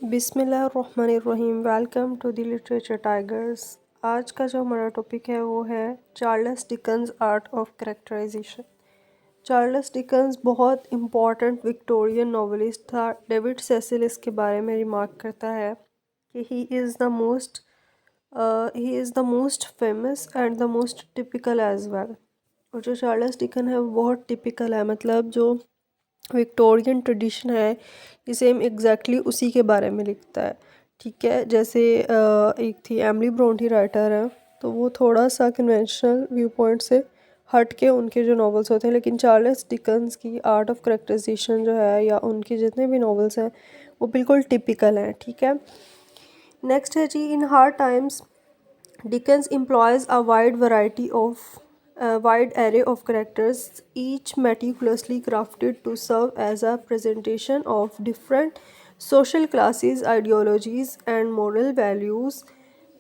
बिस्मिल्लाहिर्रहमानिर्रहीम। Welcome to the literature tigers. आज का जो हमारा टॉपिक है वो है Charles Dickens art of characterization. Charles Dickens बहुत इम्पॉर्टेंट विक्टोरियन नॉवेलिस्ट था। डेविड सेसिल इसके बारे में रिमार्क करता है कि he is the most famous and the most typical as well. और जो चार्ल्स डिकन है वो बहुत टिपिकल है, मतलब जो विक्टोरियन ट्रेडिशन है ये सेम एग्जैक्टली उसी के बारे में लिखता है। ठीक है, जैसे एक थी एमिली ब्रोंटी राइटर है, तो वो थोड़ा सा कन्वेंशनल व्यू पॉइंट से हट के उनके जो नॉवेल्स होते हैं, लेकिन चार्ल्स डिकन्स की आर्ट ऑफ करेक्टराइजेशन जो है या उनके जितने भी नॉवेल्स हैं वो बिल्कुल टिपिकल हैं। ठीक है, नेक्स्ट है जी, in hard times Dickens employs a wide array of characters, each meticulously crafted to serve as a presentation of different social classes, ideologies, and moral values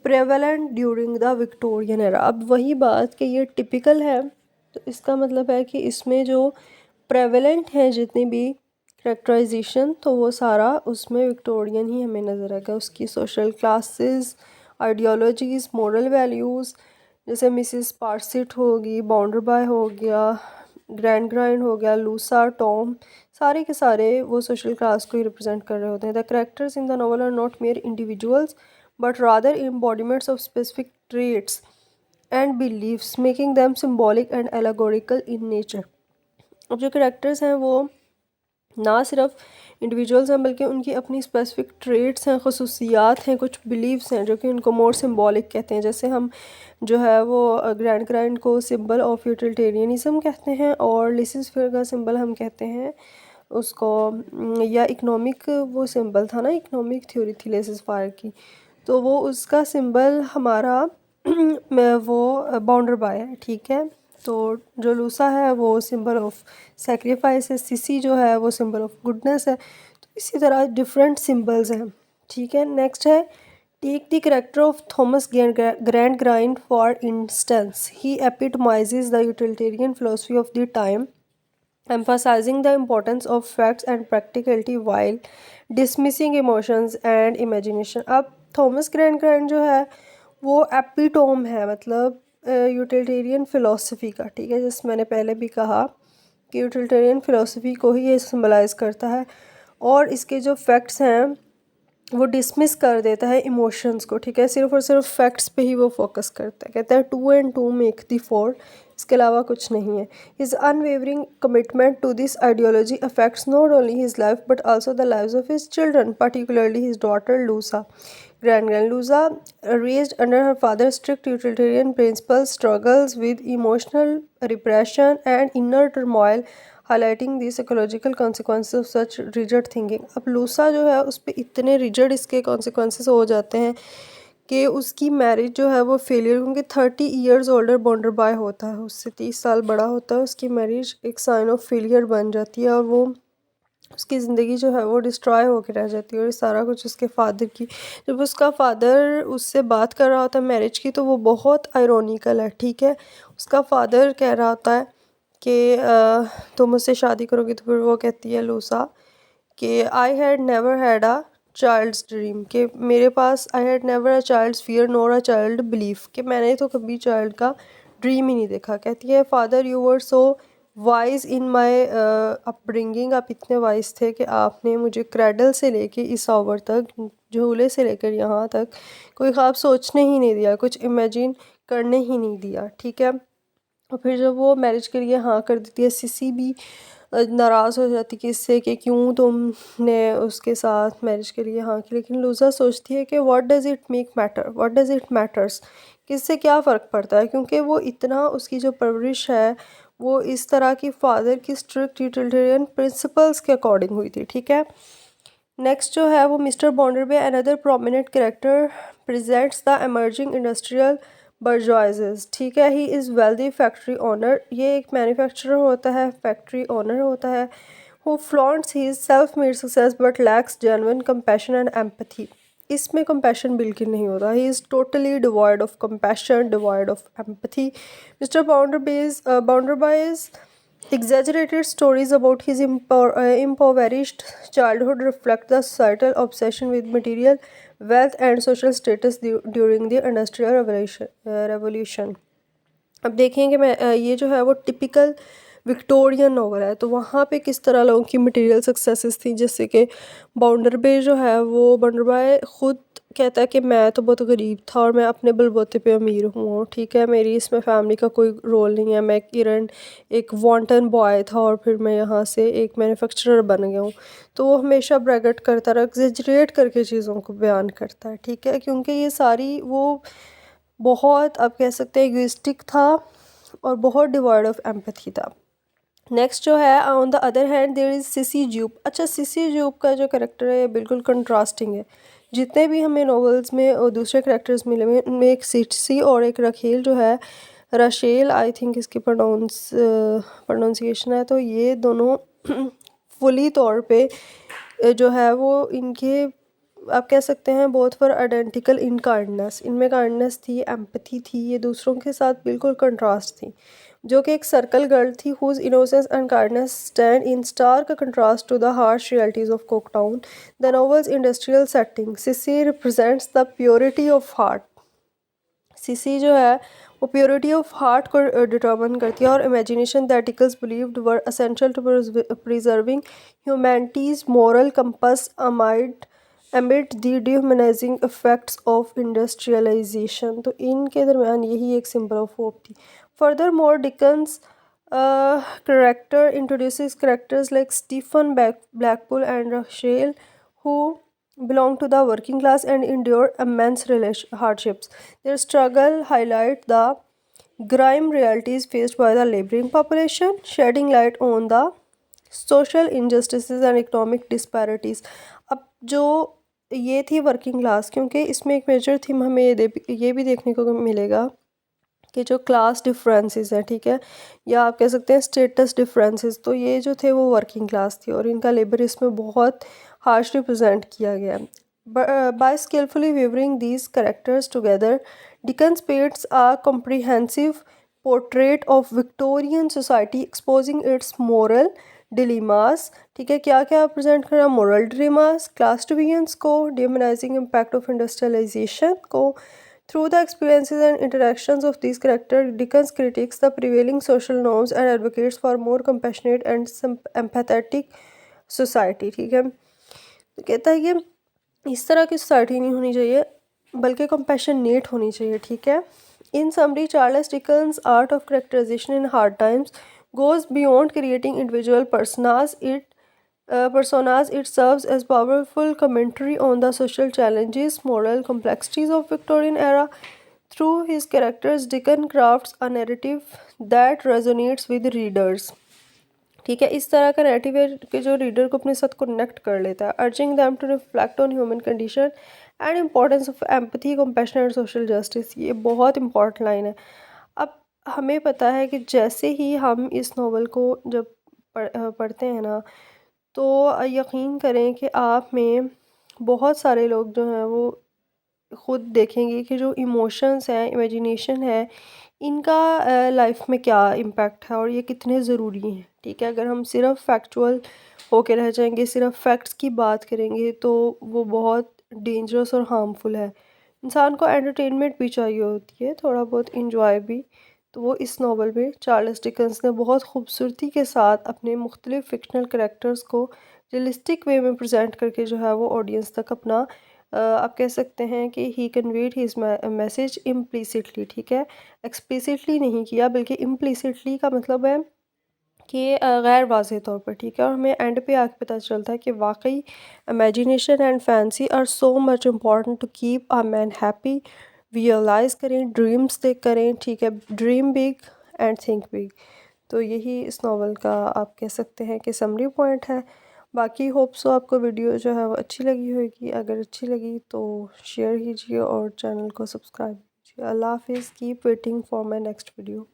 prevalent during the Victorian era। अब वही बात कि ये typical है, तो इसका मतलब है कि इसमें जो प्रेवलेंट है जितनी भी करेक्टराइजेशन, तो वो सारा उसमें विक्टोरियन ही हमें नज़र आएगा। उसकी social classes, ideologies, moral values, जैसे मिसिस पारसिट होगी, बाउंडरबाय हो गया, ग्रैंड ग्राइंड हो गया, लूसा, टॉम, सारे के सारे वो सोशल क्लास को ही रिप्रेजेंट कर रहे होते हैं। The characters in the novel are not mere individuals but rather embodiments of specific traits and beliefs, making them symbolic and allegorical in nature. अब जो करेक्टर्स हैं वो ना सिर्फ इंडिविजुअल्स हैं बल्कि उनकी अपनी स्पेसिफिक ट्रेट्स हैं, खसूसियात हैं, कुछ बिलीव्स हैं जो कि उनको मोर सिम्बॉलिक कहते हैं। जैसे हम जो है वो ग्रैंड ग्राइंड को सिंबल ऑफ यूटिलिटेरियनिज्म कहते हैं और लिसिस फेयर का सिंबल हम कहते हैं उसको, या इकनॉमिक वो सिंबल था ना, इकनॉमिक थ्योरी थी लेसिस फायर की, तो वो उसका सिंबल हमारा वो बाउंडर बाय है। ठीक है, तो जो लूसा है वो सिंबल ऑफ सेक्रीफाइस है, सिसी जो है वो सिंबल ऑफ गुडनेस है। तो इसी तरह डिफरेंट सिंबल्स हैं। ठीक है, नेक्स्ट है, take the character of Thomas Gradgrind for instance, he epitomizes the utilitarian philosophy of the time, emphasizing the importance of facts and practicality while dismissing emotions and imagination। अब Thomas grand grind जो है वो epitome है, मतलब utilitarian philosophy का। ठीक है, जैसे मैंने पहले भी कहा कि यूटिलिटेरियन फ़िलोसफी को ही ये सिम्बलाइज़ करता है और इसके जो फैक्ट्स हैं वो डिसमिस कर देता है इमोशंस को। ठीक है, सिर्फ और सिर्फ फैक्ट्स पे ही वो फोकस करता है, कहता है 2 and 2 मेक द 4, इसके अलावा कुछ नहीं है। His unwavering commitment to this ideology affects not only his life but also the lives of his children, particularly his daughter Louisa. Grand Louisa, raised under her father's strict utilitarian principles, struggles with emotional repression and inner turmoil, highlighting the psychological consequences of such rigid thinking. अब Louisa जो है उस पर इतने rigid इसके consequences हो जाते हैं कि उसकी मैरिज जो है वो फेलियर, क्योंकि 30 ईयर्स ओल्डर बॉन्डर बाय होता है, उससे 30 साल बड़ा होता है, उसकी मैरिज एक साइन ऑफ फेलियर बन जाती है और वो उसकी ज़िंदगी जो है वो डिस्ट्रॉय होकर रह जाती है। और ये सारा कुछ उसके फादर की, जब उसका फादर उससे बात कर रहा होता है मैरिज की, तो वो बहुत आयरॉनिकल है। ठीक है, उसका फादर कह रहा होता है कि तुम मुझसे शादी करोगी, तो फिर वो कहती है लूसा कि I had never had a child's dream, कि मेरे पास I had never a child's fear nor a child belief, कि मैंने तो कभी चाइल्ड का ड्रीम ही नहीं देखा। कहती है father you were so wise in my upbringing, आप इतने वाइज थे कि आपने मुझे क्रेडल से लेके इस ओवर तक, झूले से लेकर यहाँ तक कोई ख्वाब सोचने ही नहीं दिया, कुछ इमेजिन करने ही नहीं दिया। ठीक है, और फिर जब वो मैरिज के लिए हाँ कर देती है, सिसी भी नाराज़ हो जाती कि इससे कि क्यों तुमने उसके साथ मैरिज के लिए हाँ की, लेकिन लूजा सोचती है कि what does it make matter, what does it matters, कि इससे क्या फ़र्क पड़ता है, क्योंकि वो इतना उसकी जो परवरिश है वो इस तरह की फादर की स्ट्रिक्ट यूटिलिटेरियन प्रिंसिपल्स के अकॉर्डिंग हुई थी। ठीक है, नेक्स्ट जो है वो mister Bounderby, another prominent character, presents the emerging industrial bourgeoisies. ठीक है, he is wealthy factory owner, ये एक मैन्युफैक्चरर होता है, फैक्ट्री ओनर होता है, who flaunts he self made success but lacks genuine compassion and empathy. इसमें कंपैशन बिल्कुल नहीं होता, he is totally devoid of compassion, devoid of empathy. Mister बाउंडरबाइज Exaggerated stories about his impoverished childhood reflect the societal obsession with material wealth and social status during the Industrial Revolution. अब देखेंगे मैं ये जो है वो टिपिकल विक्टोरियन नॉवल है, तो वहाँ पे किस तरह लोगों की मटेरियल सक्सेसेस थी, जैसे कि बाउंडरबे जो है वो बाउंडरबाई खुद कहता है कि मैं तो बहुत गरीब था और मैं अपने बलबूते पे अमीर हूँ, ठीक है, मेरी इसमें फैमिली का कोई रोल नहीं है, मैं किरण एक वॉन्टन बॉय था और फिर मैं यहाँ से एक मैन्युफैक्चरर बन गया हूँ। तो वो हमेशा ब्रैगेट करता रहा, एग्जेजरेट करके चीज़ों को बयान करता है, ठीक है, क्योंकि ये सारी वो बहुत आप कह सकते हैं इगोइस्टिक था और बहुत डिवॉइड ऑफ एम्पैथी था। नेक्स्ट जो है on the other hand there is Sissy Jupe. अच्छा, सिसी ज्यूप का जो करेक्टर है बिल्कुल कंट्रास्टिंग है। जितने भी हमें नॉवेल्स में और दूसरे करेक्टर्स मिले हुए उनमें एक सिसी और एक रखेल जो है, रशेल आई थिंक इसकी प्रोनाउंसिएशन है, तो ये दोनों फुली तौर पे जो है वो इनके आप कह सकते हैं both for identical in kindness, इनमें काइंडनेस थी, एम्पैथी थी, ये दूसरों के साथ बिल्कुल कंट्रास्ट थी, जो कि एक सर्कल गर्ल थी whose innocence and kindness stand in stark contrast to the harsh realities of Coketown the novel's industrial setting. Sissy represents the purity of heart. Sissy जो है वो प्योरिटी ऑफ हार्ट को determine करती है और imagination that Dickens believed were essential to preserving humanity's moral compass amid the dehumanizing effects of industrialization। तो इनके दरमियान यही एक symbol of hope थी। Furthermore, Dickens character introduces characters like Stephen Blackpool and Rachel, who belong to the working class and endure immense hardships. Their struggle highlight the grime realities faced by the laboring population, shedding light on the social injustices and economic disparities। अब जो ये थी working class, क्योंकि इसमें एक major theme हमें ये भी देखने को मिलेगा कि जो क्लास डिफरेंसेस हैं, ठीक है, या आप कह सकते हैं स्टेटस डिफरेंसेस, तो ये जो थे वो वर्किंग क्लास थी और इनका लेबर इसमें बहुत हार्श रिप्रेजेंट किया गया। By skilfully weaving these characters together Dickens paints a comprehensive portrait of Victorian society exposing its moral dilemmas, ठीक है, क्या क्या प्रेजेंट कर रहा, मोरल डिलीमास, क्लास डिवीजन्स को, डिमोनाइजिंग इम्पैक्ट ऑफ इंडस्ट्रियलाइजेशन को। Through the experiences and interactions of these characters, Dickens critiques the prevailing social norms and advocates for more compassionate and empathetic society। ठीक है, तो कहता है कि इस तरह की सोसाइटी नहीं होनी चाहिए बल्कि compassionate होनी चाहिए, ठीक है। In summary, Charles Dickens' art of characterization in hard times goes beyond creating individual personas. It serves as powerful commentary on the social challenges, moral complexities of Victorian era. Through his characters, Dickens crafts a narrative that resonates with readers। ठीक है, इस तरह का narrative है कि जो reader को अपने साथ कनेक्ट कर लेता है, urging them to reflect on human condition and importance of empathy, compassion and social justice. ये बहुत इंपॉर्टेंट लाइन है। अब हमें पता है कि जैसे ही हम इस नावल को जब पढ़ते हैं ना, तो यकीन करें कि आप में बहुत सारे लोग जो हैं वो ख़ुद देखेंगे कि जो इमोशंस हैं, इमेजिनेशन है, इनका लाइफ में क्या इम्पैक्ट है और ये कितने ज़रूरी हैं, ठीक है। अगर हम सिर्फ फैक्चुअल होके रह जाएंगे, सिर्फ फैक्ट्स की बात करेंगे, तो वो बहुत डेंजरस और हार्मफुल है। इंसान को एंटरटेनमेंट भी चाहिए होती है, थोड़ा बहुत इंजॉय भी। तो वो इस नावल में चार्ल्स डिकन्स ने बहुत खूबसूरती के साथ अपने मुख्तलिफ फिक्शनल करैक्टर्स को रियलिस्टिक वे में प्रेजेंट करके जो है वो ऑडियंस तक अपना आप कह सकते हैं कि ही कन्वेड हिज मैसेज इम्प्लिसिटली, ठीक है, एक्सप्लिसिटली नहीं किया बल्कि इम्प्लिसिटली का मतलब है कि गैर वाज़ेह तौर पर, ठीक है। और हमें एंड पे आके पता चलता है कि वाकई imagination and fancy are so much important to keep a man happy. Visualize करें, ड्रीम्स देख करें, ठीक है, dream big and think big. तो यही इस नावल का आप कह सकते हैं कि समरी पॉइंट है। बाकी होप सो आपको वीडियो जो है वो अच्छी लगी होगी। अगर अच्छी लगी तो शेयर कीजिए और चैनल को सब्सक्राइब कीजिए। अल्लाह हाफिज़, keep waiting for my next video.